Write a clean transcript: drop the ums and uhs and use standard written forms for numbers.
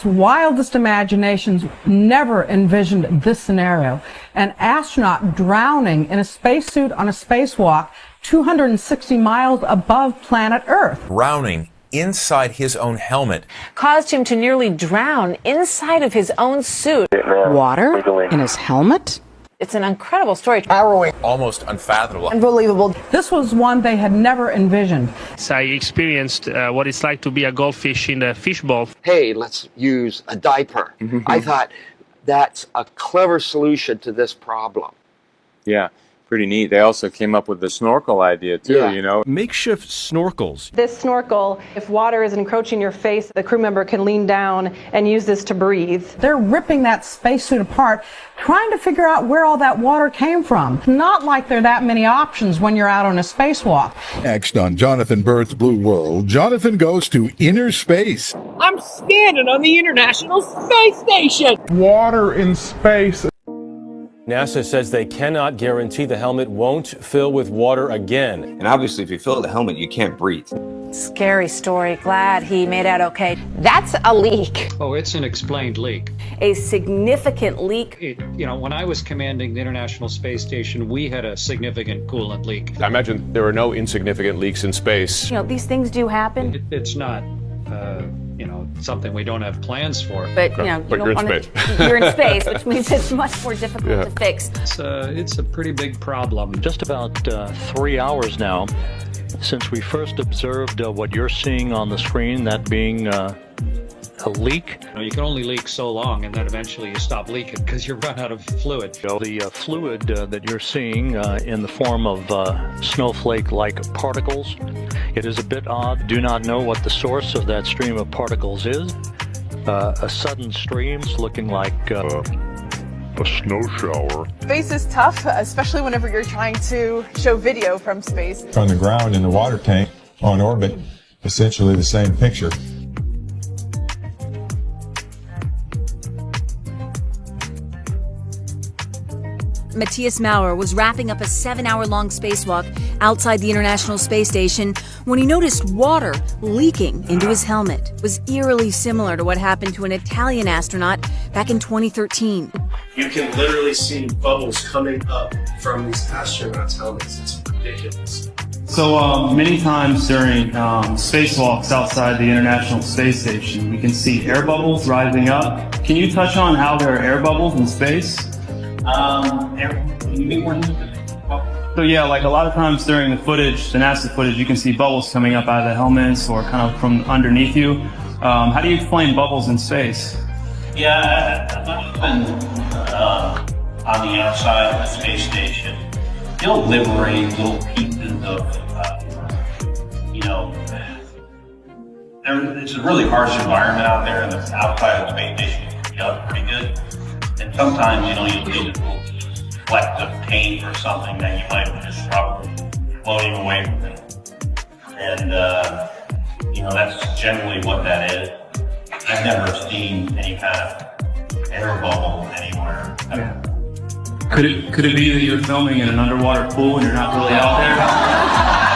Wildest imaginations never envisioned this scenario. An astronaut drowning in a spacesuit on a spacewalk 260 miles above planet Earth. Drowning inside his own helmet caused him to nearly drown inside of his own suit. Water in his helmet? It's an incredible story. harrowing, almost unfathomable. Unbelievable. This was one they had never envisioned. So I experienced what it's like to be a goldfish in a fishbowl. Hey, let's use a diaper. I thought that's a clever solution to this problem. Yeah, pretty neat. They also came up with the snorkel idea too, Yeah. you know. Makeshift snorkels. This snorkel, if water is encroaching your face, the crew member can lean down and use this to breathe. They're ripping that spacesuit apart, trying to figure out where all that water came from. Not like there are that many options when you're out on a spacewalk. Next on Jonathan Bird's Blue World, Jonathan goes to inner space. I'm standing on the International Space Station. Water in space. NASA says they cannot guarantee the helmet won't fill with water again. And obviously, if you fill the helmet, you can't breathe. Scary story. Glad he made out okay. That's a leak. Oh, it's an explained leak. A significant leak. When I was commanding the International Space Station, we had a significant coolant leak. I imagine there are no insignificant leaks in space. These things do happen. It's not, something we don't have plans for. But, But you're in space. You're in space, which means it's much more difficult to fix. It's a pretty big problem. Just about 3 hours now since we first observed what you're seeing on the screen, that being a leak. You can only leak so long, and then eventually you stop leaking because you run out of fluid. The fluid that you're seeing in the form of snowflake-like particles, it is a bit odd. Do not know what the source of that stream of particles is. A sudden stream's looking like a snow shower. Space is tough, especially whenever you're trying to show video from space. On the ground in the water tank on orbit, essentially the same picture. Matthias Maurer was wrapping up a 7-hour-long spacewalk outside the International Space Station when he noticed water leaking into his helmet. It was eerily similar to what happened to an Italian astronaut back in 2013. You can literally see bubbles coming up from these astronauts' helmets. It's ridiculous. So many times during spacewalks outside the International Space Station, we can see air bubbles rising up. Can you touch on how there are air bubbles in space? So yeah, like a lot of times during the footage, the NASA footage, you can see bubbles coming up out of the helmets or kind of from underneath you. How do you explain bubbles in space? Yeah, on the outside of the space station, you'll liberate little pieces of, it's a really harsh environment out there, and the outside of the space station can heat up pretty good. And sometimes, you'll get a little fleck of paint or something that you might have just probably floating away from it. And, that's generally what that is. I've never seen any kind of air bubble anywhere. Yeah. Could it be that you're filming in an underwater pool and you're not really out there?